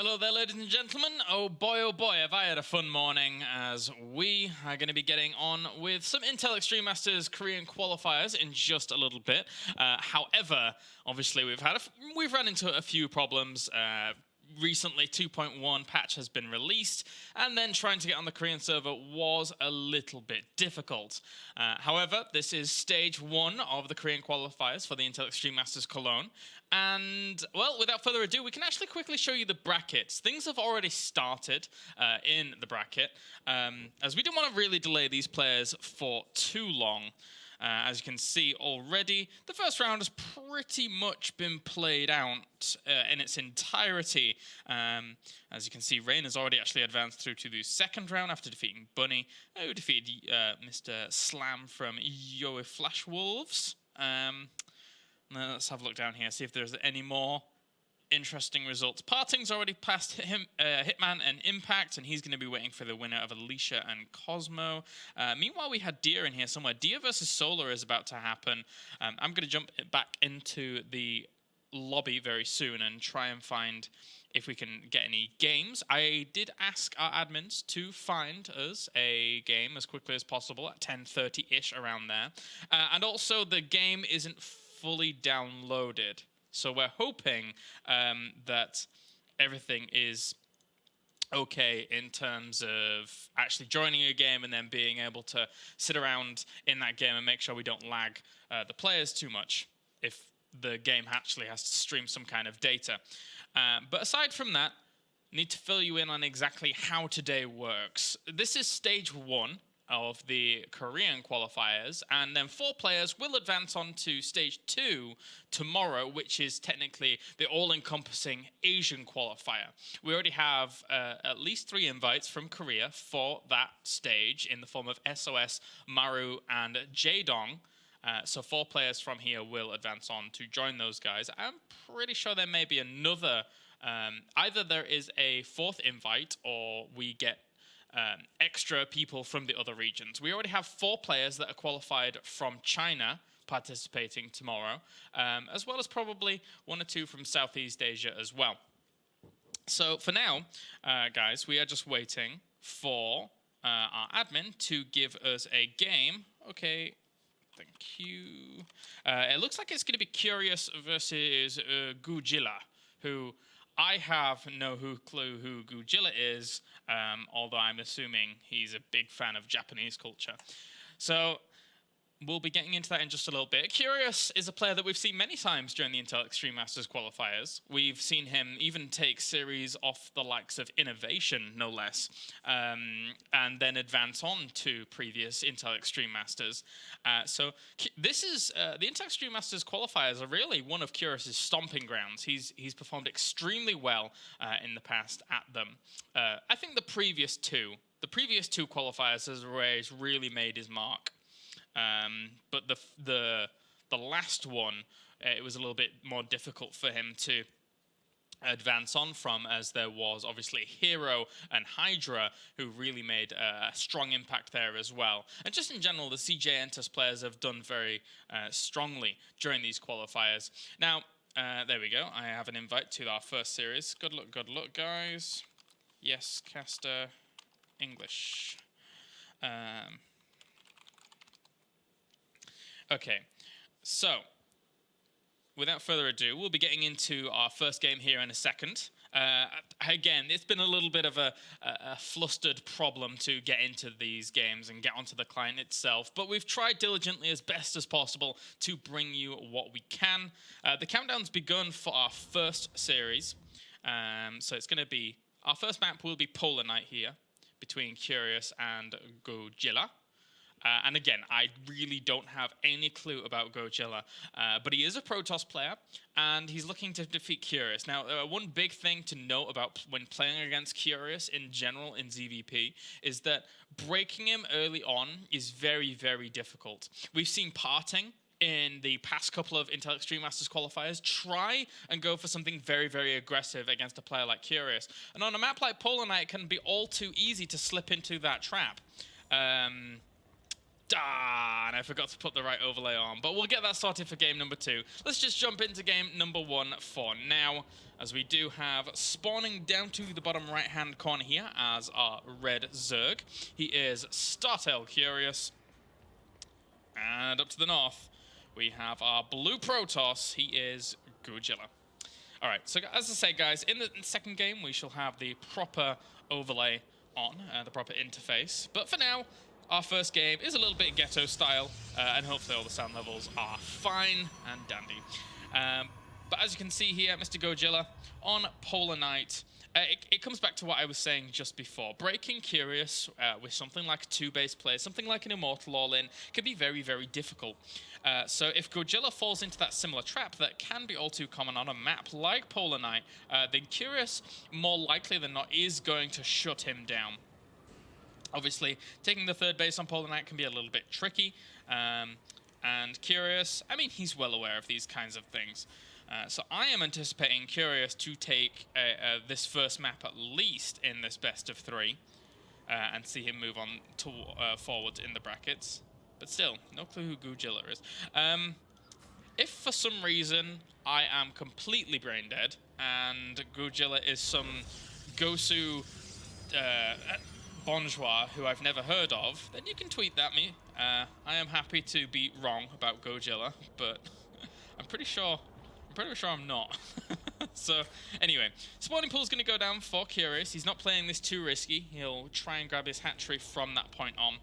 Hello there, ladies and gentlemen. Oh boy, have I had a fun morning, as we are going to be getting on with some Intel Extreme Masters Korean qualifiers in just a little bit. However, obviously we've run into a few problems. Recently, 2.1 patch has been released, and then trying to get on the Korean server was a little bit difficult. However, this is stage 1 of the Korean qualifiers for the Intel Extreme Masters Cologne, and, well, without further ado, we can actually quickly show you the brackets. Things have already started in the bracket, as we didn't want to really delay these players for too long. As you can see already, the first round has pretty much been played out in its entirety. As you can see, Rain has already actually advanced through to the second round after defeating Bunny, who defeated Mr. Slam from Yoe Flash Wolves. Let's have a look down here, see if there's any more interesting results. Parting's already passed him, Hitman and Impact, and he's going to be waiting for the winner of Alicia and Cosmo. Meanwhile, we had Dia in here somewhere. Dia versus Solar is about to happen. I'm going to jump back into the lobby very soon and try and find if we can get any games. I did ask our admins to find us a game as quickly as possible at 10:30-ish around there. And also, the game isn't fully downloaded. So we're hoping that everything is okay in terms of actually joining a game and then being able to sit around in that game and make sure we don't lag the players too much if the game actually has to stream some kind of data. But aside from that, I need to fill you in on exactly how today works. This is stage 1 of the Korean qualifiers, and then 4 players will advance on to stage 2 tomorrow, which is technically the all-encompassing Asian qualifier. We already have at least 3 invites from Korea for that stage in the form of SOS, Maru, and Jaedong. So 4 players from here will advance on to join those guys. I'm pretty sure there may be another, either there is a 4th invite or we get extra people from the other regions. We already have 4 players that are qualified from China participating tomorrow, as well as probably 1 or 2 from Southeast Asia as well. So for now, guys, we are just waiting for our admin to give us a game. Okay, thank you. It looks like it's going to be Curious versus GooJila, who I have no clue who GooJila is, although I'm assuming he's a big fan of Japanese culture. So we'll be getting into that in just a little bit. Curious is a player that we've seen many times during the Intel Extreme Masters qualifiers. We've seen him even take series off the likes of Innovation, no less, and then advance on to previous Intel Extreme Masters. So this is the Intel Extreme Masters qualifiers are really one of Curious's stomping grounds. He's performed extremely well in the past at them. I think the previous two qualifiers is where he's really made his mark. But the last one, it was a little bit more difficult for him to advance on from, as there was obviously Hero and Hydra who really made a strong impact there as well. And just in general, the CJ Entus players have done very strongly during these qualifiers. Now, there we go. I have an invite to our first series. Good luck, guys. Yes, caster, English. Okay, so without further ado, we'll be getting into our first game here in a second. Again, it's been a little bit of a flustered problem to get into these games and get onto the client itself, but we've tried diligently as best as possible to bring you what we can. The countdown's begun for our first series, so it's going to be, our first map will be Polar Night here, between Curious and GooJila. And again, I really don't have any clue about GooJila, but he is a Protoss player, and he's looking to defeat Curious. Now, one big thing to note about when playing against Curious in general in ZVP is that breaking him early on is very, very difficult. We've seen Parting in the past couple of Intel Extreme Masters qualifiers try and go for something very, very aggressive against a player like Curious. And on a map like Polar Night, it can be all too easy to slip into that trap. Ah, and I forgot to put the right overlay on, but we'll get that sorted for game number 2. Let's just jump into game number 1 for now, as we do have spawning down to the bottom right-hand corner here as our red Zerg. He is StarCraft Curious, and up to the north we have our blue Protoss. He is GooJila. All right, so as I say, guys, in the second game we shall have the proper overlay on, the proper interface, but for now, our first game is a little bit ghetto style, and hopefully all the sound levels are fine and dandy. But as you can see here, Mr. GooJila on Polar Knight, it comes back to what I was saying just before. Breaking Curious with something like a 2-base play, something like an Immortal All-In, can be very, very difficult. So if GooJila falls into that similar trap that can be all too common on a map like Polar Knight, then Curious, more likely than not, is going to shut him down. Obviously, taking the third base on Polar Knight can be a little bit tricky, and Curious, I mean, he's well aware of these kinds of things. So I am anticipating Curious to take this first map at least in this best of 3, and see him move on to, forward in the brackets. But still, no clue who GooJila is. If for some reason I am completely brain dead and GooJila is some Gosu Bonjour who I've never heard of, then you can tweet at me. I am happy to be wrong about GooJila, but I'm pretty sure I'm not. So anyway, spawning pool is going to go down for Curious. He's not playing this too risky. He'll try and grab his hatchery from that point on.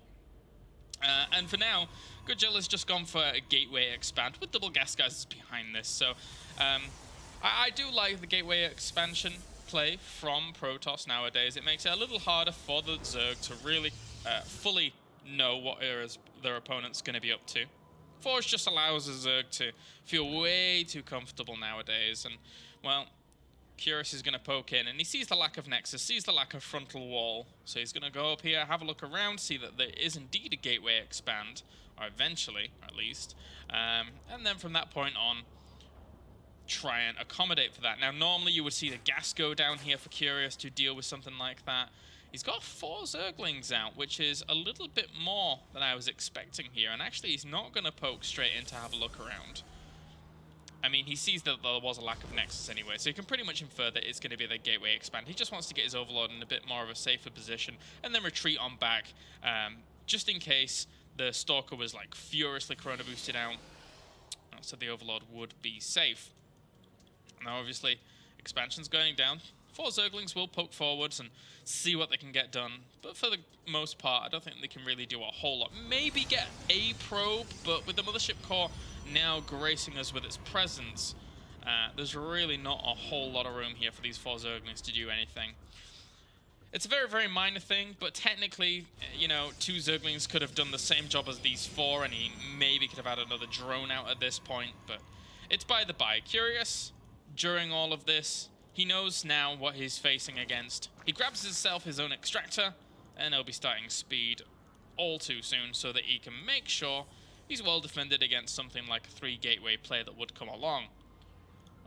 And for now, GooJila's just gone for a gateway expand with double gas guys behind this. So I do like the gateway expansion play from Protoss nowadays. It makes it a little harder for the Zerg to really fully know what their opponent's going to be up to. Forge just allows the Zerg to feel way too comfortable nowadays, and, well, Curious is going to poke in, and he sees the lack of Nexus, sees the lack of frontal wall, so he's going to go up here, have a look around, see that there is indeed a gateway expand, or eventually, at least, and then from that point on, try and accommodate for that. Now, normally you would see the gas go down here for Curious to deal with something like that. He's got 4 Zerglings out, which is a little bit more than I was expecting here, and actually he's not going to poke straight in to have a look around. I mean, he sees that there was a lack of Nexus anyway, so you can pretty much infer that it's going to be the gateway expand. He just wants to get his Overlord in a bit more of a safer position, and then retreat on back, just in case the Stalker was, like, furiously Corona boosted out, so the Overlord would be safe. Now, obviously, expansion's going down. 4 Zerglings will poke forwards and see what they can get done, but for the most part, I don't think they can really do a whole lot. Maybe get a probe, but with the Mothership Core now gracing us with its presence, there's really not a whole lot of room here for these 4 Zerglings to do anything. It's a very, very minor thing, but technically, you know, 2 Zerglings could have done the same job as these 4, and he maybe could have had another drone out at this point, but it's by the by. Curious, during all of this, he knows now what he's facing against. He grabs himself his own extractor, and he'll be starting speed all too soon so that he can make sure he's well defended against something like a 3 gateway play that would come along.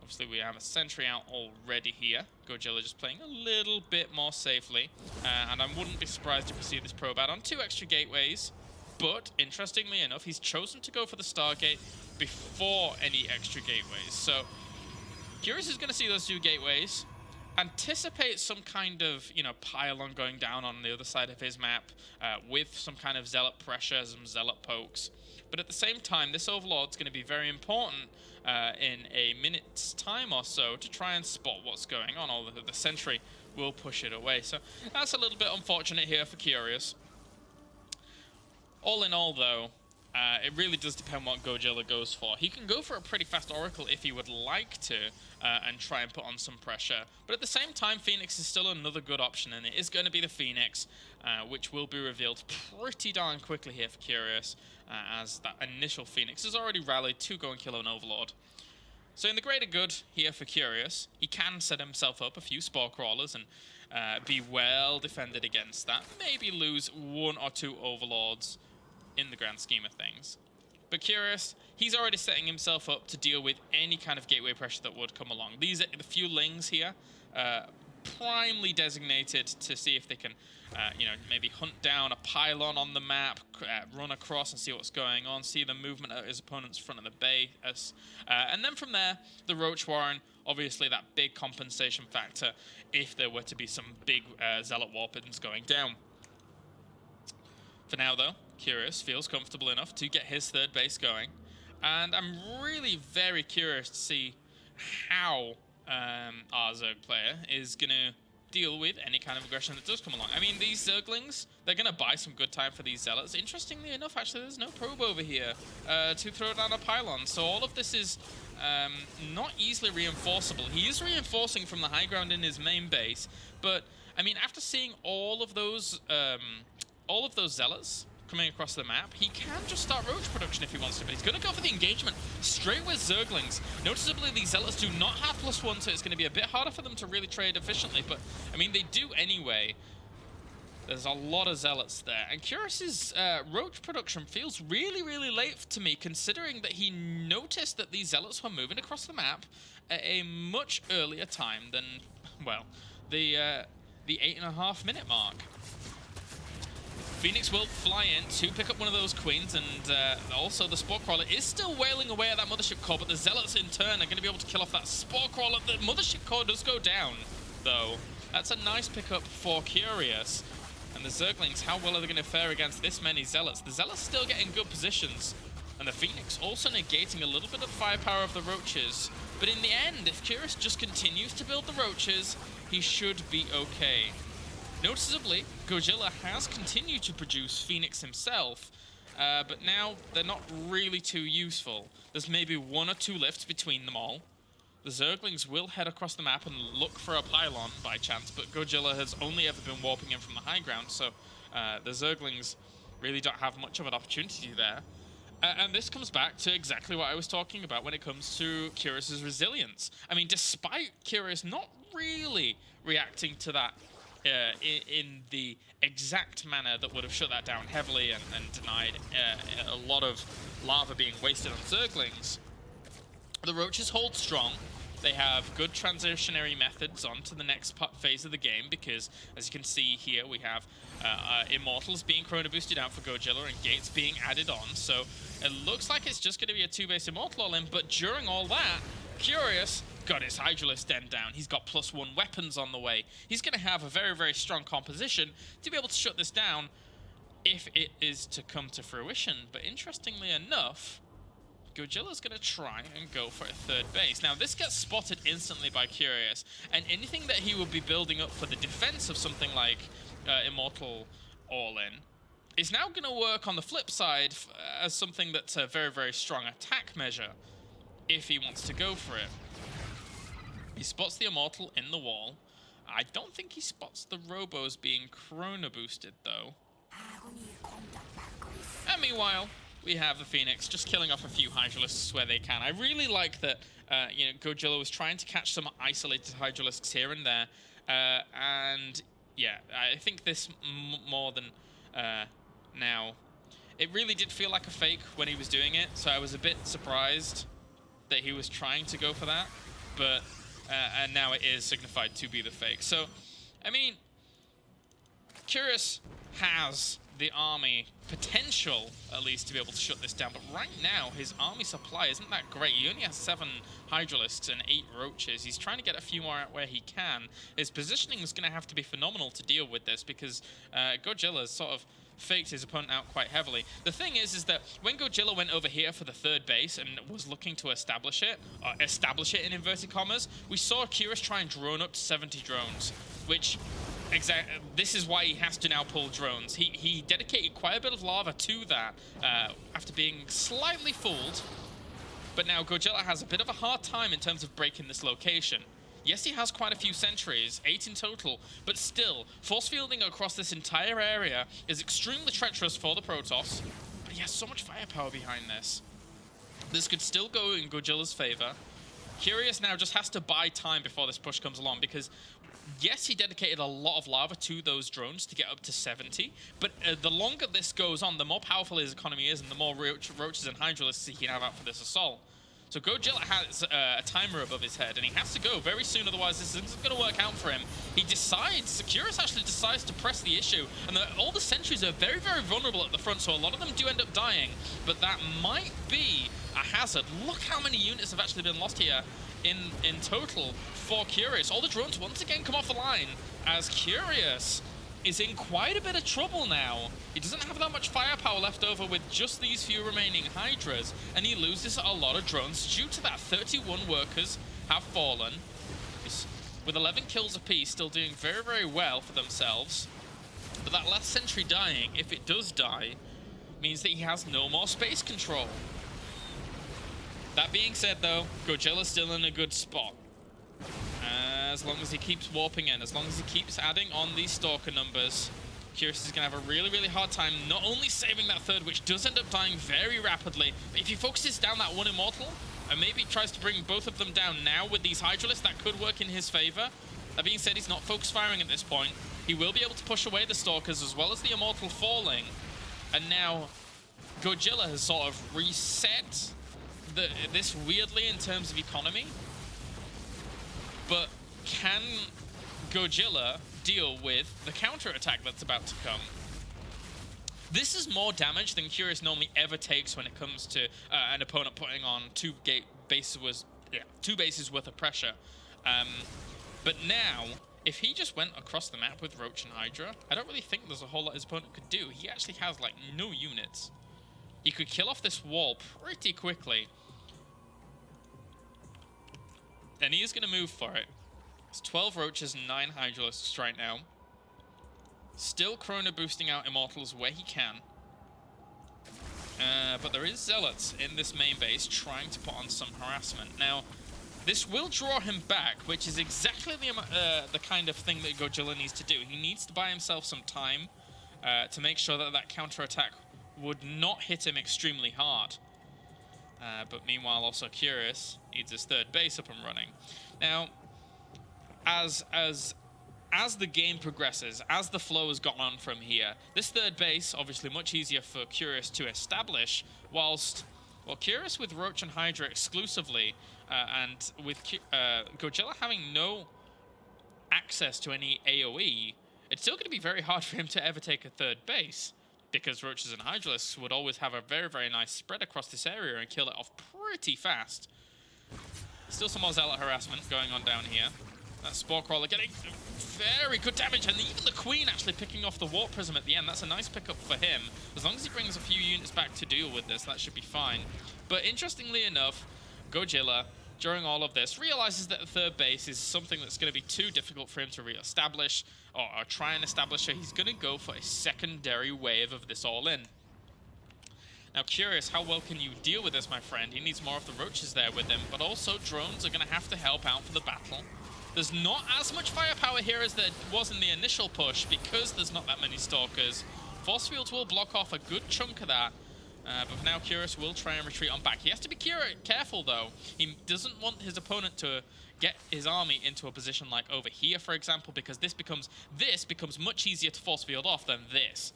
Obviously, we have a sentry out already here. GooJila just playing a little bit more safely, and I wouldn't be surprised if we see this probe out on 2 extra gateways. But, interestingly enough, he's chosen to go for the Stargate before any extra gateways. So, Curious is going to see those 2 gateways, anticipate some kind of, you know, pylon going down on the other side of his map with some kind of zealot pressure, some zealot pokes. But at the same time, this Overlord's going to be very important in a minute's time or so to try and spot what's going on, although the sentry will push it away. So that's a little bit unfortunate here for Curious. All in all, though, it really does depend what GooJila goes for. He can go for a pretty fast Oracle if he would like to, and try and put on some pressure. But at the same time, Phoenix is still another good option, and it is going to be the Phoenix, which will be revealed pretty darn quickly here for Curious, as that initial Phoenix has already rallied to go and kill an Overlord. So in the greater good here for Curious, he can set himself up a few Spore Crawlers and be well defended against that. Maybe lose 1 or 2 Overlords in the grand scheme of things. But Curious, he's already setting himself up to deal with any kind of gateway pressure that would come along. These are the few Lings here, primely designated to see if they can, you know, maybe hunt down a pylon on the map, run across and see what's going on, see the movement of his opponent's front of the base. And then from there, the Roach Warren, obviously that big compensation factor if there were to be some big Zealot weapons going down. For now, though, Curious feels comfortable enough to get his third base going. And I'm really very curious to see how our Zerg player is going to deal with any kind of aggression that does come along. I mean, these Zerglings, they're going to buy some good time for these Zealots. Interestingly enough, actually, there's no probe over here to throw down a pylon. So all of this is not easily reinforceable. He is reinforcing from the high ground in his main base, but, I mean, after seeing all of those Zealots coming across the map, he can just start Roach production if he wants to, but he's going to go for the engagement straight with Zerglings. Noticeably, these Zealots do not have +1, so it's going to be a bit harder for them to really trade efficiently, but, I mean, they do anyway. There's a lot of Zealots there, and Curious's Roach production feels really, really late to me, considering that he noticed that these Zealots were moving across the map at a much earlier time than, well, the 8.5 minute mark. Phoenix will fly in to pick up one of those queens, and also the Spore Crawler is still wailing away at that Mothership Core, but the Zealots in turn are going to be able to kill off that Spore Crawler. The Mothership Core does go down, though. That's a nice pickup for Curious. And the Zerglings, how well are they going to fare against this many Zealots? The Zealots still getting good positions, and the Phoenix also negating a little bit of firepower of the Roaches. But in the end, if Curious just continues to build the Roaches, he should be okay. Noticeably, GooJila has continued to produce Phoenix himself, but now they're not really too useful. There's maybe 1 or 2 lifts between them all. The Zerglings will head across the map and look for a pylon by chance, but GooJila has only ever been warping in from the high ground, so the Zerglings really don't have much of an opportunity there. And this comes back to exactly what I was talking about when it comes to Curious's resilience. I mean, despite Curious not really reacting to that in the exact manner that would have shut that down heavily and denied a lot of lava being wasted on Zerglings, the Roaches hold strong. They have good transitionary methods onto the next phase of the game because, as you can see here, we have Immortals being Chrono boosted out for GooJila and Gates being added on. So it looks like it's just going to be a 2-base Immortal all in, but during all that, Curious got his Hydralisk Den down. He's got +1 weapons on the way. He's going to have a very, very strong composition to be able to shut this down if it is to come to fruition. But interestingly enough, GooJila's going to try and go for a 3rd base. Now, this gets spotted instantly by Curious, and anything that he would be building up for the defense of something like Immortal All-In is now going to work on the flip side as something that's a very, very strong attack measure if he wants to go for it. He spots the Immortal in the wall. I don't think he spots the Robos being Chrono boosted, though. And meanwhile, we have the Phoenix just killing off a few Hydralisks where they can. I really like that, you know, GooJila was trying to catch some isolated Hydralisks here and there. And, yeah, I think this more than now. It really did feel like a fake when he was doing it, so I was a bit surprised that he was trying to go for that. But, and now it is signified to be the fake. So, I mean, Curious has the army potential, at least, to be able to shut this down. But right now, his army supply isn't that great. He only has 7 Hydralisks and 8 Roaches. He's trying to get a few more out where he can. His positioning is going to have to be phenomenal to deal with this because GooJila's sort of faked his opponent out quite heavily. The thing is that when GooJila went over here for the 3rd base and was looking to establish it in inverted commas, we saw Curious try and drone up to 70 drones, which this is why he has to now pull drones. He dedicated quite a bit of lava to that after being slightly fooled, but now GooJila has a bit of a hard time in terms of breaking this location. Yes, he has quite a few sentries, 8 in total, but still, force fielding across this entire area is extremely treacherous for the Protoss, but he has so much firepower behind this. This could still go in GooJila's favor. Curious now just has to buy time before this push comes along because, yes, he dedicated a lot of lava to those drones to get up to 70, but the longer this goes on, the more powerful his economy is and the more Roaches and Hydralisks he can have out for this assault. So GooJila has a timer above his head, and he has to go very soon, otherwise this isn't going to work out for him. He decides, Curious actually decides to press the issue, and all the sentries are very, very vulnerable at the front, so a lot of them do end up dying, but that might be a hazard. Look how many units have actually been lost here in total for Curious. All the drones once again come off the line, as Curious is in quite a bit of trouble now. He doesn't have that much firepower left over with just these few remaining Hydras, and he loses a lot of drones due to that. 31 workers have fallen, with 11 kills apiece, still doing very, very well for themselves. But that last sentry dying, if it does die, means that he has no more space control. That being said, though, GooJila's still in a good spot. As long as he keeps warping in, as long as he keeps adding on these Stalker numbers, Curious is going to have a really, really hard time not only saving that third, which does end up dying very rapidly, but if he focuses down that one Immortal, and maybe tries to bring both of them down now with these Hydralists, that could work in his favor. That being said, he's not focus firing at this point. He will be able to push away the Stalkers as well as the Immortal falling. And now GooJila has sort of reset this weirdly in terms of economy. But can GooJila deal with the counter-attack that's about to come? This is more damage than Curious normally ever takes when it comes to an opponent putting on two bases worth of pressure. But now, if he just went across the map with Roach and Hydra, I don't really think there's a whole lot his opponent could do. He actually has, like, no units. He could kill off this wall pretty quickly. And he is going to move for it. It's 12 Roaches and 9 Hydralisks right now. Still Chrono boosting out Immortals where he can. But there is Zealots in this main base trying to put on some harassment. Now, this will draw him back, which is exactly the kind of thing that GooJila needs to do. He needs to buy himself some time to make sure that that counterattack would not hit him extremely hard. But meanwhile, also Curious needs his third base up and running. Now, as the game progresses, as the flow has gone on from here, this third base, obviously much easier for Curious to establish, whilst, well, Curious with Roach and Hydra exclusively, and with GooJila having no access to any AoE, it's still going to be very hard for him to ever take a third base, because Roaches and Hydralisks would always have a very, very nice spread across this area and kill it off pretty fast. Still some more Zealot harassment going on down here. That Spore Crawler getting very good damage, and even the Queen actually picking off the Warp Prism at the end. That's a nice pickup for him. As long as he brings a few units back to deal with this, that should be fine. But interestingly enough, GooJila, during all of this, realizes that the third base is something that's going to be too difficult for him to re-establish, or try and establish, so he's going to go for a secondary wave of this all-in. Now, Curious, how well can you deal with this, my friend? He needs more of the Roaches there with him, but also drones are going to have to help out for the battle. There's not as much firepower here as there was in the initial push because there's not that many Stalkers. Force Fields will block off a good chunk of that, but for now Curious will try and retreat on back. He has to be careful though. He doesn't want his opponent to get his army into a position like over here, for example, because this becomes much easier to Force Field off than this.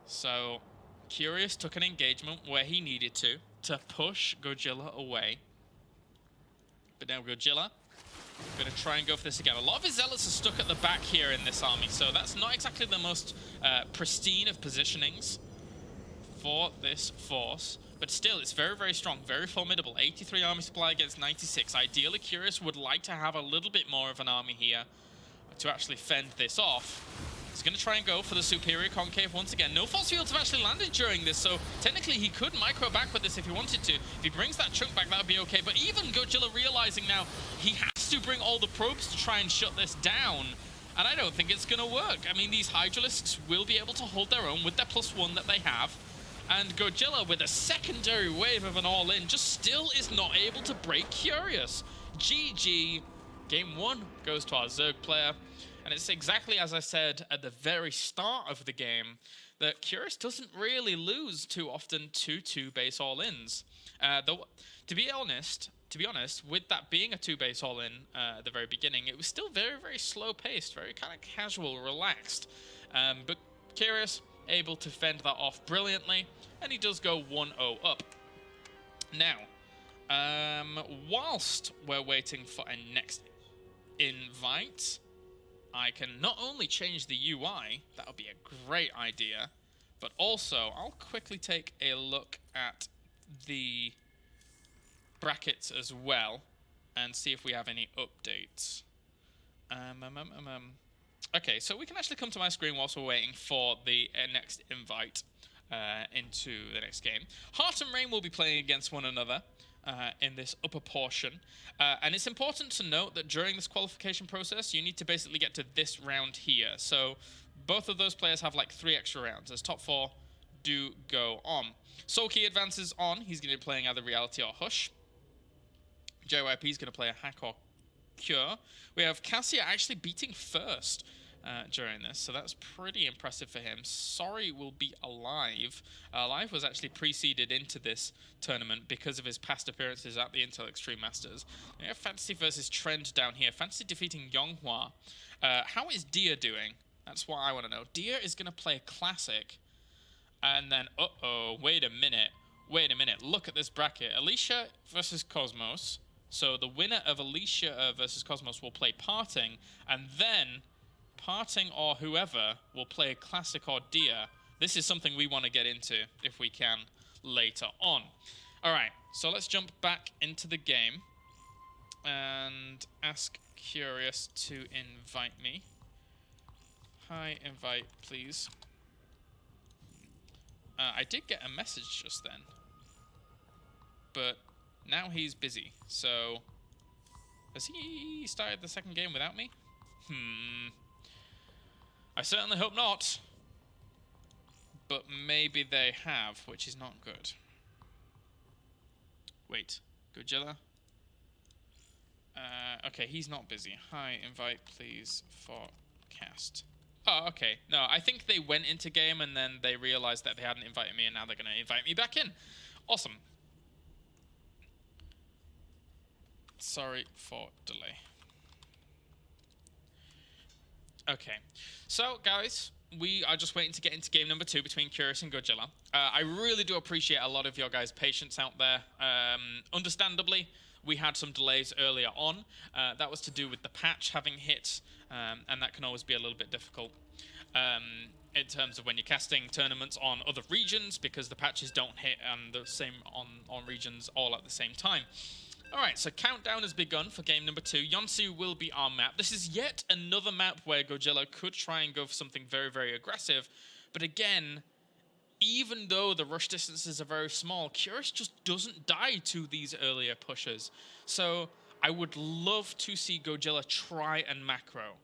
So Curious took an engagement where he needed to push GooJila away. But now GooJila going to try and go for this again. A lot of his Zealots are stuck at the back here in this army, so that's not exactly the most pristine of positionings for this force. But still, it's very, very strong, very formidable. 83 army supply against 96. Ideally, Curious would like to have a little bit more of an army here to actually fend this off. He's going to try and go for the Superior Concave once again. No Force Fields have actually landed during this, so technically he could micro back with this if he wanted to. If he brings that chunk back, that would be okay. But even GooJila realizing now he has to bring all the probes to try and shut this down. And I don't think it's going to work. I mean, these Hydralisks will be able to hold their own with their +1 that they have. And GooJila, with a secondary wave of an all-in, just still is not able to break Curious. GG. Game 1 goes to our Zerg player. And it's exactly as I said at the very start of the game, that Curious doesn't really lose too often to 2-base all-ins. Though, to be honest, with that being a 2-base all-in at the very beginning, it was still very, very slow-paced, very kind of casual, relaxed. But Curious able to fend that off brilliantly, and he does go 1-0 up. Now, Whilst we're waiting for a next invite, I can not only change the UI, that would be a great idea, but also I'll quickly take a look at the brackets as well and see if we have any updates. Okay, so we can actually come to my screen whilst we're waiting for the next invite into the next game. Heart and Rain will be playing against one another in this upper portion. And it's important to note that during this qualification process, you need to basically get to this round here. So both of those players have like 3 extra rounds as top 4 do go on. Soulkey advances on. He's going to be playing either Reality or Hush. JYP is going to play a Hack or Cure. We have Cassia actually beating first during this, so that's pretty impressive for him. Sorry will be Alive. Alive was actually preceded into this tournament because of his past appearances at the Intel Extreme Masters. We have Fantasy versus Trend down here. Fantasy defeating Yonghua. How is Dia doing? That's what I want to know. Dia is going to play Classic, and then, wait a minute. Look at this bracket. Alicia versus Cosmos. So the winner of Alicia versus Cosmos will play Parting, and then Parting or whoever will play Classic or Dia. This is something we want to get into, if we can, later on. Alright, so let's jump back into the game and ask Curious to invite me. Hi, invite, please. I did get a message just then, but now he's busy, so has he started the second game without me? I certainly hope not, but maybe they have, which is not good. Wait, GooJila? Okay, he's not busy. Hi, invite please for cast. Oh, okay. No, I think they went into game and then they realized that they hadn't invited me and now they're going to invite me back in. Awesome. Sorry for delay. Okay, so guys, we are just waiting to get into game number 2 between Curious and GooJila. I really do appreciate a lot of your guys' patience out there. Understandably, we had some delays earlier on. That was to do with the patch having hit, and that can always be a little bit difficult in terms of when you're casting tournaments on other regions, because the patches don't hit the same on regions all at the same time. Alright, so countdown has begun for game number 2. Yonsu will be our map. This is yet another map where GooJila could try and go for something very, very aggressive. But again, even though the rush distances are very small, Curious just doesn't die to these earlier pushes. So I would love to see GooJila try and macro.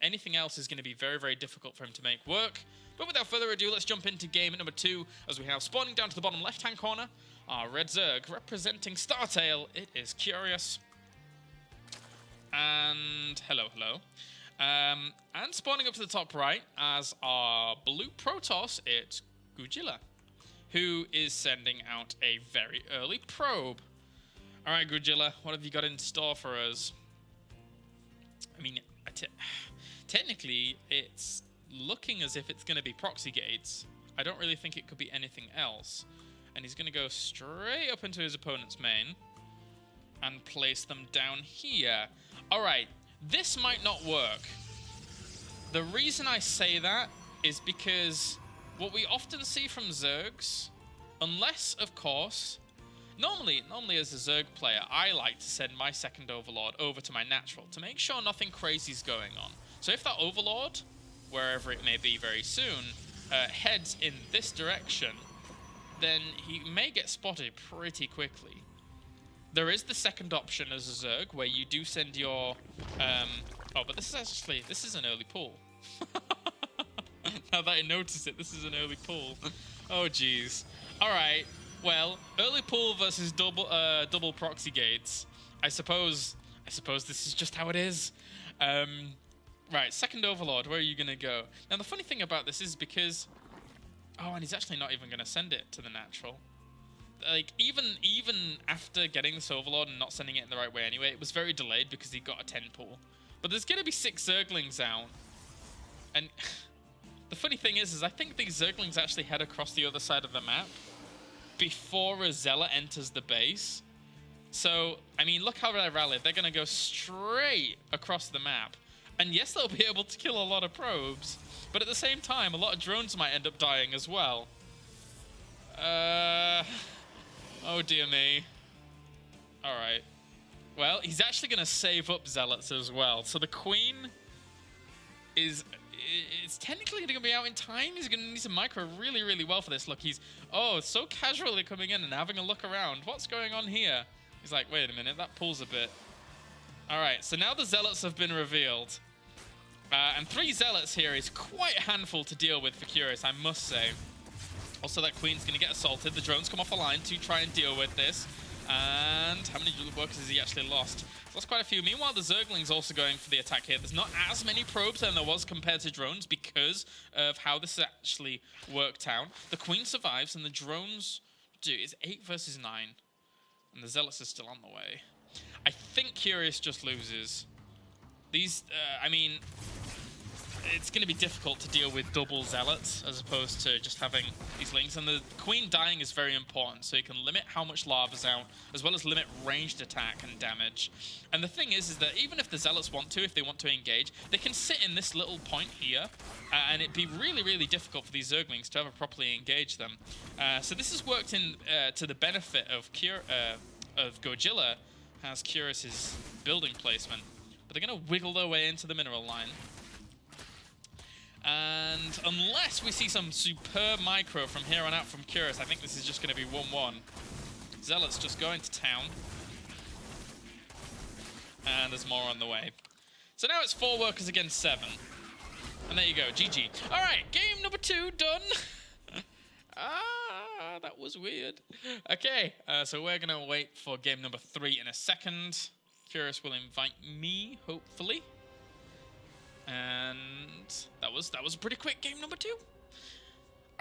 Anything else is going to be very, very difficult for him to make work. But without further ado, let's jump into game number 2 as we have spawning down to the bottom left-hand corner. Our Red Zerg representing Startail, it is Curious. And hello. And spawning up to the top right as our blue Protoss, it's GooJila, who is sending out a very early probe. Alright, GooJila, what have you got in store for us? I mean, technically, it's looking as if it's going to be proxy gates. I don't really think it could be anything else. And he's going to go straight up into his opponent's main and place them down here. Alright, this might not work. The reason I say that is because what we often see from Zergs, unless, of course, normally as a Zerg player, I like to send my second Overlord over to my natural to make sure nothing crazy is going on. So if that Overlord, wherever it may be very soon, heads in this direction, then he may get spotted pretty quickly. There is the second option as a Zerg, where you do send your... oh, but this is an early pull. Now that I notice it, this is an early pull. Oh, jeez. Alright, well, early pull versus double proxy gates. I suppose this is just how it is. Right, second Overlord, where are you going to go? Now, the funny thing about this is because... Oh, and he's actually not even going to send it to the natural. Like, even after getting this Overlord and not sending it in the right way anyway, it was very delayed because he got a 10 pull. But there's going to be 6 Zerglings out. And the funny thing is I think these Zerglings actually head across the other side of the map before a Zealot enters the base. So, I mean, look how they rallied. They're going to go straight across the map. And yes, they'll be able to kill a lot of probes, but at the same time, a lot of drones might end up dying as well. Oh dear me. Alright. Well, he's actually going to save up Zealots as well. So the Queen is... It's technically going to be out in time. He's going to need to micro really, really well for this. Look, he's... Oh, so casually coming in and having a look around. What's going on here? He's like, wait a minute, that pulls a bit. Alright, so now the Zealots have been revealed. And 3 Zealots here is quite a handful to deal with for Curious, I must say. Also, that Queen's going to get assaulted. The drones come off the line to try and deal with this. And how many workers has he actually lost? So that's quite a few. Meanwhile, the Zergling's also going for the attack here. There's not as many probes than there was compared to drones because of how this actually worked out. The Queen survives, and the drones... Dude, it's 8 versus 9. And the Zealots are still on the way. I think Curious just loses. These, I mean... It's going to be difficult to deal with double Zealots as opposed to just having these links. And the Queen dying is very important, so you can limit how much lava's out, as well as limit ranged attack and damage. And the thing is that even if the Zealots want to, if they want to engage, they can sit in this little point here, and it'd be really, really difficult for these Zerglings to ever properly engage them. So this has worked in to the benefit of GooJila, as Curious's building placement. But they're going to wiggle their way into the mineral line. And unless we see some superb micro from here on out from Curious, I think this is just going to be 1-1. Zealots just going to town. And there's more on the way. So now it's 4 workers against 7. And there you go, GG. Alright, game number 2 done. That was weird. Okay, so we're going to wait for game number 3 in a second. Curious will invite me, hopefully. And that was a pretty quick game number 2.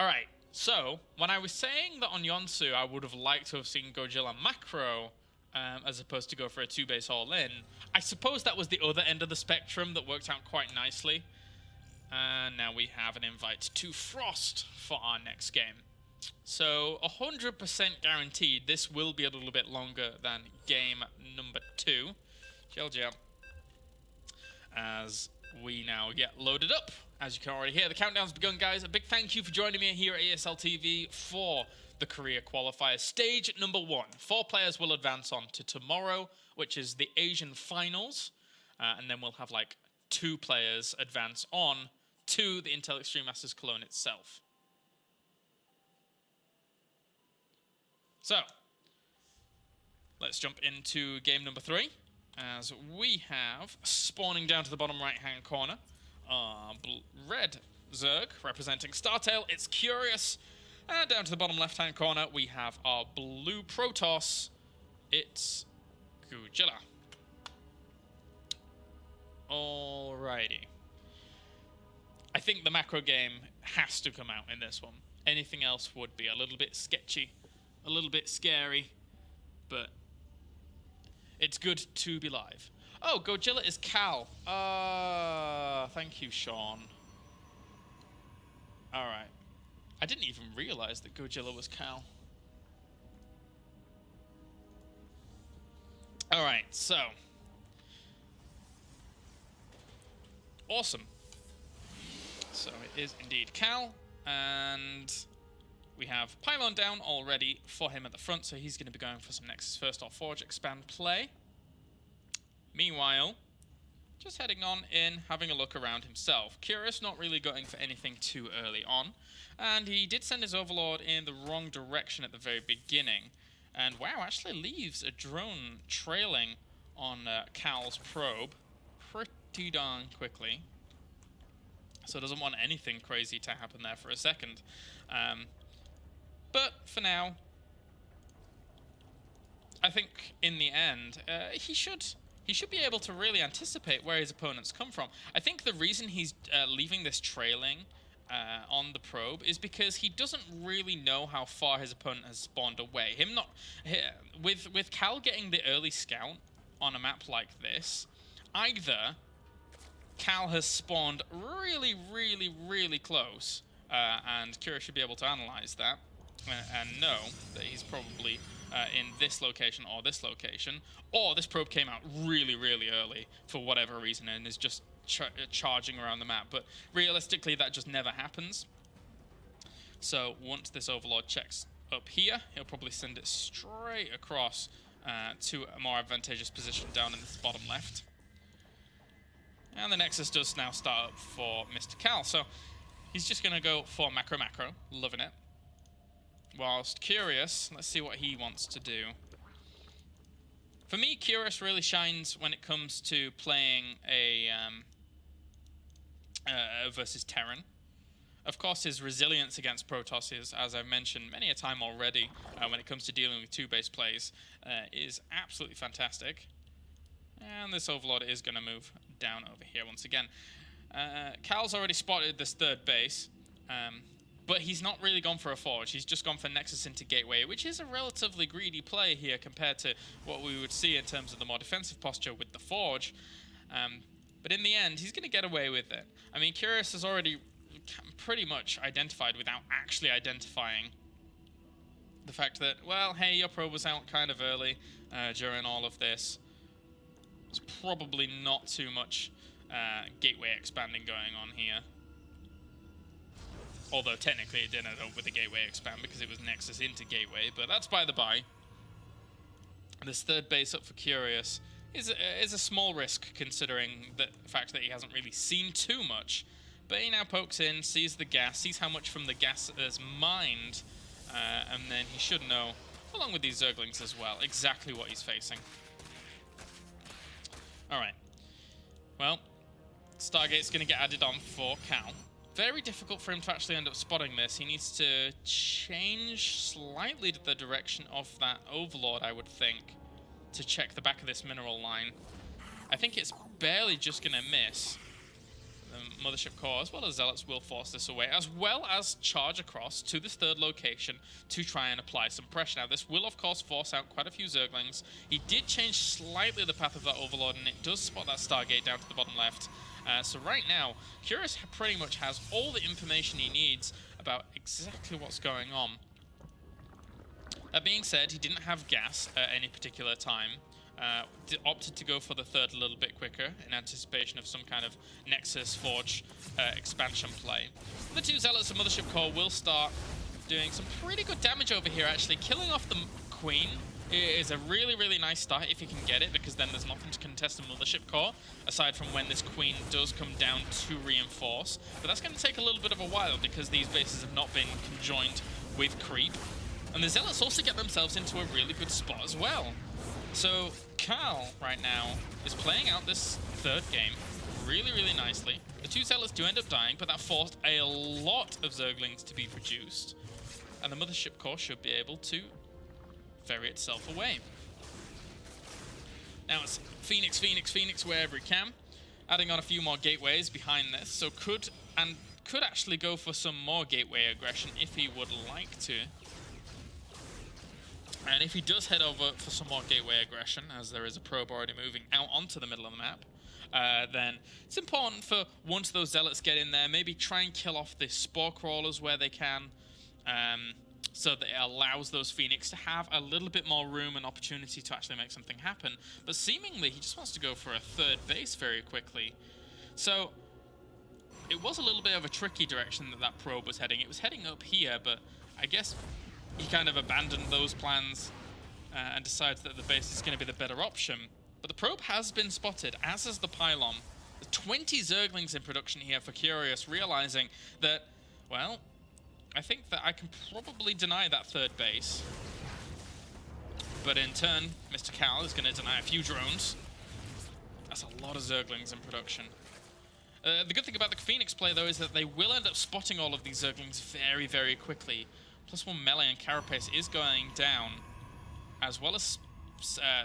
Alright, so when I was saying that on Yonsu I would have liked to have seen GooJila macro as opposed to go for a 2-base all-in, I suppose that was the other end of the spectrum that worked out quite nicely. And now we have an invite to Frost for our next game. So 100% guaranteed this will be a little bit longer than game number 2. GooJila. As we now get loaded up. As you can already hear, the countdown's begun, guys. A big thank you for joining me here at ESL TV for the Korea Qualifier. Stage number 1. 4 players will advance on to tomorrow, which is the Asian Finals. And then we'll have like 2 players advance on to the Intel Extreme Masters Cologne itself. So, let's jump into game number 3. As we have, spawning down to the bottom right-hand corner, red Zerg representing Startail, it's Curious. And down to the bottom left-hand corner, we have our blue Protoss, it's GooJila. Alrighty. I think the macro game has to come out in this one. Anything else would be a little bit sketchy, a little bit scary, but... it's good to be live. Oh, GooJila is Cal. Thank you, Sean. Alright. I didn't even realize that GooJila was Cal. Alright, so. Awesome. So it is indeed Cal. And we have Pylon down already for him at the front, so he's going to be going for some Nexus First or Forge expand play. Meanwhile, just heading on in, having a look around himself. Curious not really going for anything too early on, and he did send his Overlord in the wrong direction at the very beginning. And wow, actually leaves a drone trailing on Cal's probe pretty darn quickly. So doesn't want anything crazy to happen there for a second. But for now, I think in the end, he should be able to really anticipate where his opponents come from. I think the reason he's leaving this trailing on the probe is because he doesn't really know how far his opponent has spawned away. With Cal getting the early scout on a map like this, either Cal has spawned really, really, really close, and Kira should be able to analyze that and know that he's probably in this location or this location, or this probe came out really, really early for whatever reason and is just charging around the map. But realistically, that just never happens. So once this Overlord checks up here, he'll probably send it straight across to a more advantageous position down in this bottom left. And the Nexus does now start up for Mr. Cal. So he's just going to go for macro, loving it. Whilst Curious, let's see what he wants to do. For me, Curious really shines when it comes to playing a versus Terran. Of course, his resilience against Protoss is, as I've mentioned many a time already, when it comes to dealing with two-base plays, is absolutely fantastic. And this Overlord is going to move down over here once again. Cal's already spotted this third base, but he's not really gone for a Forge. He's just gone for Nexus into Gateway, which is a relatively greedy play here compared to what we would see in terms of the more defensive posture with the Forge. But in the end, he's going to get away with it. I mean, Curious has already pretty much identified without actually identifying the fact that, well, hey, your probe was out kind of early during all of this. There's probably not too much gateway expanding going on here. Although technically it didn't end up with a gateway expand because it was Nexus into gateway, but that's by the by. This third base up for Curious is a small risk considering the fact that he hasn't really seen too much. But he now pokes in, sees the gas, sees how much from the gas is mined, and then he should know, along with these Zerglings as well, exactly what he's facing. Alright. Well, Stargate's going to get added on for Cal. Very difficult for him to actually end up spotting this. He needs to change slightly the direction of that Overlord, I would think, to check the back of this mineral line. I think it's barely just going to miss. The Mothership Core, as well as Zealots, will force this away, as well as charge across to this third location to try and apply some pressure. Now, this will, of course, force out quite a few Zerglings. He did change slightly the path of that Overlord, and it does spot that Stargate down to the bottom left. So right now, Curious pretty much has all the information he needs about exactly what's going on. That being said, he didn't have gas at any particular time. Opted to go for the third a little bit quicker in anticipation of some kind of Nexus Forge expansion play. The two Zealots and Mothership Core will start doing some pretty good damage over here, actually. Killing off the Queen is a really, really nice start if you can get it, because then there's nothing to contest the Mothership Core, aside from when this Queen does come down to reinforce. But that's going to take a little bit of a while, because these bases have not been conjoined with creep. And the Zealots also get themselves into a really good spot as well. So Cal, right now, is playing out this third game really, really nicely. The two Zealots do end up dying, but that forced a lot of Zerglings to be produced. And the Mothership Core should be able to ferry itself away. Now it's Phoenix, Phoenix, Phoenix wherever he can. Adding on a few more gateways behind this, so could actually go for some more gateway aggression if he would like to. And if he does head over for some more gateway aggression, as there is a probe already moving out onto the middle of the map, then it's important for, once those Zealots get in there, maybe try and kill off the Spore Crawlers where they can, so that it allows those Phoenix to have a little bit more room and opportunity to actually make something happen. But seemingly, he just wants to go for a third base very quickly. So it was a little bit of a tricky direction that probe was heading. It was heading up here, but I guess he kind of abandoned those plans and decides that the base is going to be the better option. But the probe has been spotted, as is the pylon. There's 20 Zerglings in production here for Curious, realizing that, well, I think that I can probably deny that third base. But in turn, Mr. Cal is going to deny a few drones. That's a lot of Zerglings in production. The good thing about the Phoenix play, though, is that they will end up spotting all of these Zerglings very, very quickly. +1 melee and carapace is going down, as well as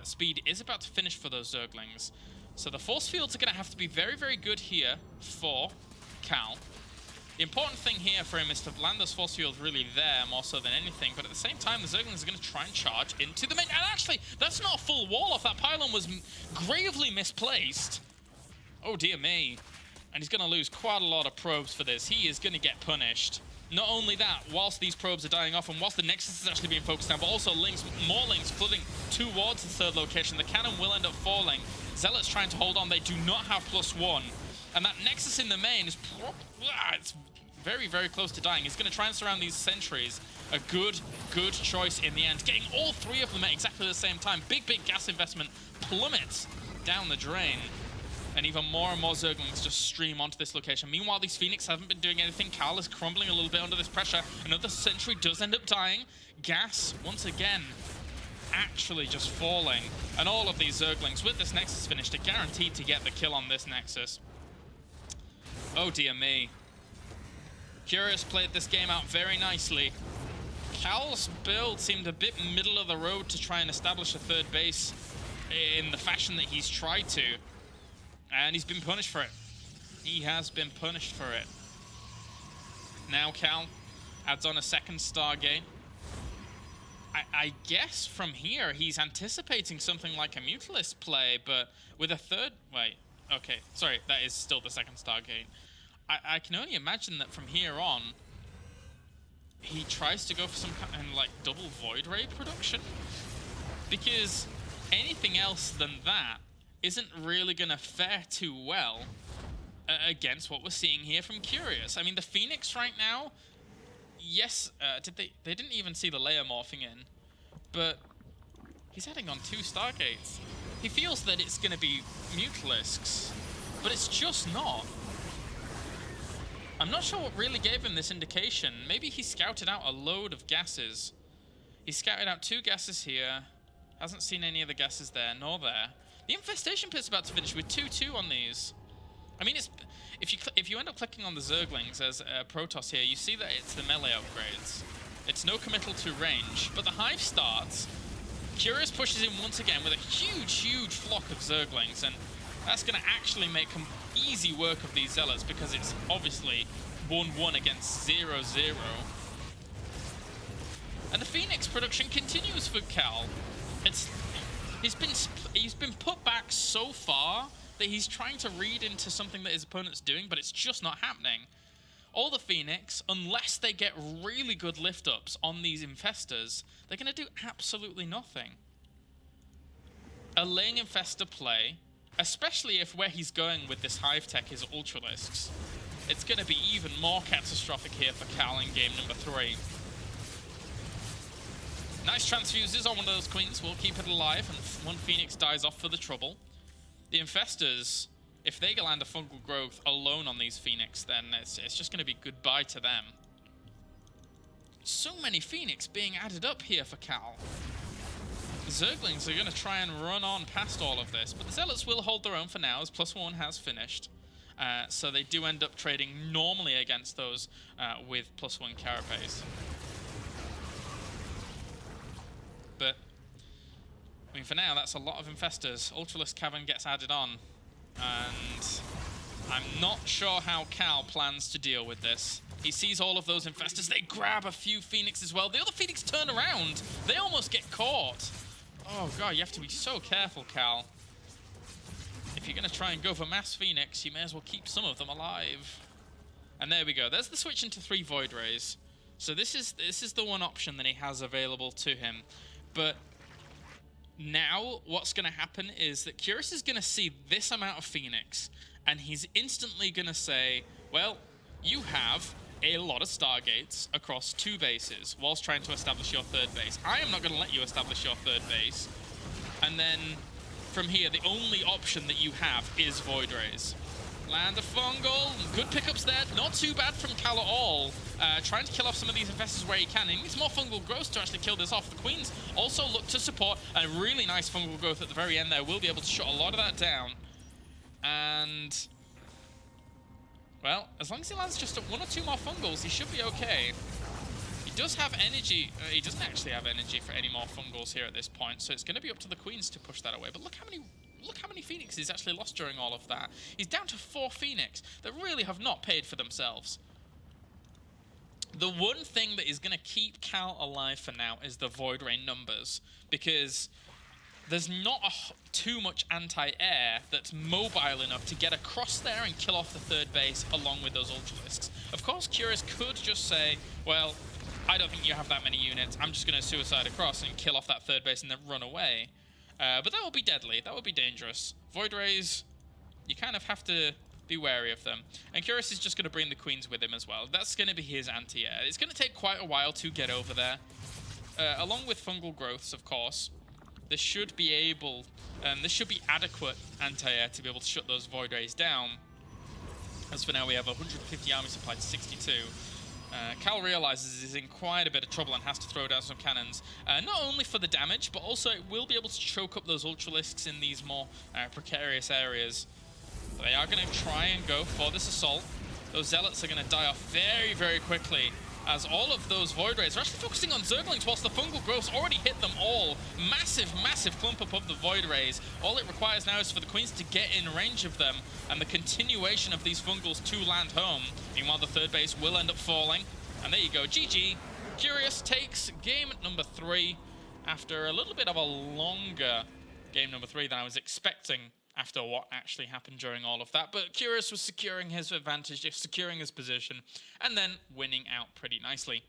speed is about to finish for those Zerglings. So the force fields are going to have to be very, very good here for Cal. The important thing here for him is to land those force fields really there, more so than anything, but at the same time, the Zerglings are going to try and charge into the main. And actually, that's not a full wall off. That pylon was gravely misplaced. Oh, dear me. And he's going to lose quite a lot of probes for this. He is going to get punished. Not only that, whilst these probes are dying off and whilst the Nexus is actually being focused on, but also more links flooding towards the third location, the cannon will end up falling. Zealots trying to hold on. They do not have +1. And that Nexus in the main is it's very, very close to dying. He's going to try and surround these sentries. A good choice in the end. Getting all 3 of them at exactly the same time. Big gas investment plummets down the drain. And even more and more Zerglings just stream onto this location. Meanwhile, these Phoenix haven't been doing anything. Cal is crumbling a little bit under this pressure. Another sentry does end up dying. Gas, once again, actually just falling. And all of these Zerglings, with this Nexus finished, are guaranteed to get the kill on this Nexus. Oh dear me. Curious played this game out very nicely. Cal's build seemed a bit middle of the road to try and establish a third base in the fashion that he's tried to. And he's been punished for it. He has been punished for it. Now Cal adds on a second Stargate. I guess from here he's anticipating something like a Mutalist play, but with a third... Wait, okay. Sorry, that is still the second Stargate. I can only imagine that from here on, he tries to go for some kind of like double Void Ray production. Because anything else than that isn't really going to fare too well against what we're seeing here from Curious. I mean, the Phoenix right now, yes, they didn't even see the layer morphing in, but he's adding on 2 Stargates. He feels that it's going to be Mutalisks, but it's just not. I'm not sure what really gave him this indication. Maybe he scouted out a load of gases. He scouted out 2 gases here, hasn't seen any of the gases there, nor there. The Infestation Pit's about to finish with 2-2 on these. I mean, it's if you end up clicking on the Zerglings as Protoss here, you see that it's the melee upgrades. It's no committal to range, but the Hive starts. Curious pushes in once again with a huge flock of Zerglings, and that's going to actually make easy work of these Zealots because it's obviously 1-1 against 0-0. And the Phoenix production continues for Cal. He's been put back so far that he's trying to read into something that his opponent's doing, but it's just not happening. All the Phoenix, unless they get really good lift-ups on these Infestors, they're going to do absolutely nothing. A laying Infestor play, especially if where he's going with this Hive tech is Ultralisks, it's going to be even more catastrophic here for Cal in game number 3. Nice transfuses on one of those Queens will keep it alive, and one Phoenix dies off for the trouble. The Infestors, if they land a fungal growth alone on these Phoenix, then it's just going to be goodbye to them. So many Phoenix being added up here for Cal. The Zerglings are going to try and run on past all of this, but the Zealots will hold their own for now, as +1 has finished. So they do end up trading normally against those with +1 Carapace. But, I mean, for now, that's a lot of Infestors. Ultralisk Cavern gets added on. And I'm not sure how Cal plans to deal with this. He sees all of those Infestors. They grab a few Phoenix as well. The other Phoenix turn around. They almost get caught. Oh, God, you have to be so careful, Cal. If you're going to try and go for mass Phoenix, you may as well keep some of them alive. And there we go. There's the switch into 3 Void Rays. So this is the one option that he has available to him. But now what's going to happen is that Curious is going to see this amount of Phoenix, and he's instantly going to say, well, you have a lot of Stargates across 2 bases whilst trying to establish your 3rd base. I am not going to let you establish your 3rd base. And then from here, the only option that you have is Void Rays. Land a fungal. Good pickups there. Not too bad from Cal at all. Trying to kill off some of these Infestors where he can. He needs more fungal growth to actually kill this off. The Queens also look to support. A really nice fungal growth at the very end there. Will be able to shut a lot of that down. And, well, as long as he lands just 1 or 2 more fungals, he should be okay. He does have energy. He doesn't actually have energy for any more fungals here at this point. So it's going to be up to the Queens to push that away. But look how many Phoenix he's actually lost during all of that. He's down to 4 Phoenix that really have not paid for themselves. The one thing that is going to keep Cal alive for now is the Void Ray numbers, because there's not too much anti-air that's mobile enough to get across there and kill off the third base along with those Ultralisks. Of course, Curious could just say, well, I don't think you have that many units. I'm just going to suicide across and kill off that third base and then run away. But that would be deadly. That would be dangerous. Void Rays, you kind of have to be wary of them. And Curious is just going to bring the Queens with him as well. That's going to be his anti-air. It's going to take quite a while to get over there. Along with fungal growths, of course, this should be able, this should be adequate anti-air to be able to shut those Void Rays down. As for now, we have 150 army supply to 62. Cal realizes he's in quite a bit of trouble and has to throw down some cannons, not only for the damage, but also it will be able to choke up those Ultralisks in these more precarious areas. They are going to try and go for this assault. Those Zealots are going to die off very, very quickly, as all of those Void Rays are actually focusing on Zerglings, whilst the Fungal Growths already hit them all. Massive, massive clump up of the Void Rays. All it requires now is for the Queens to get in range of them, and the continuation of these Fungals to land home. Meanwhile, the third base will end up falling. And there you go, GG. Curious takes game number 3 after a little bit of a longer game number 3 than I was expecting after what actually happened during all of that. But Curious was securing his advantage, securing his position, and then winning out pretty nicely.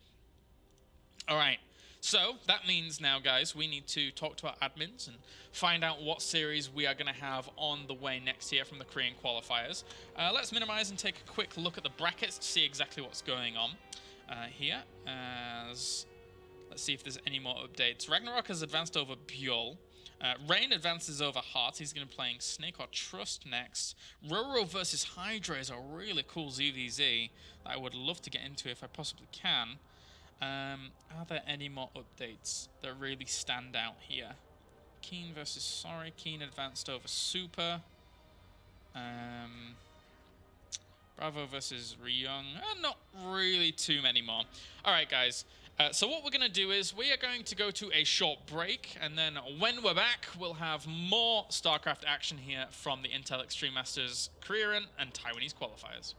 All right, so that means now, guys, we need to talk to our admins and find out what series we are going to have on the way next year from the Korean qualifiers. Let's minimize and take a quick look at the brackets to see exactly what's going on here. Let's see if there's any more updates. Ragnarok has advanced over Bjol. Rain advances over Heart. He's going to be playing Snake or Trust next. Roro versus Hydra is a really cool ZVZ that I would love to get into if I possibly can. Are there any more updates that really stand out here? Keen versus Sorry. Keen advanced over Super. Bravo versus Ryung. Not really too many more. All right, guys. So what we're going to do is we are going to go to a short break, and then when we're back, we'll have more StarCraft action here from the Intel Extreme Masters Korean and Taiwanese qualifiers.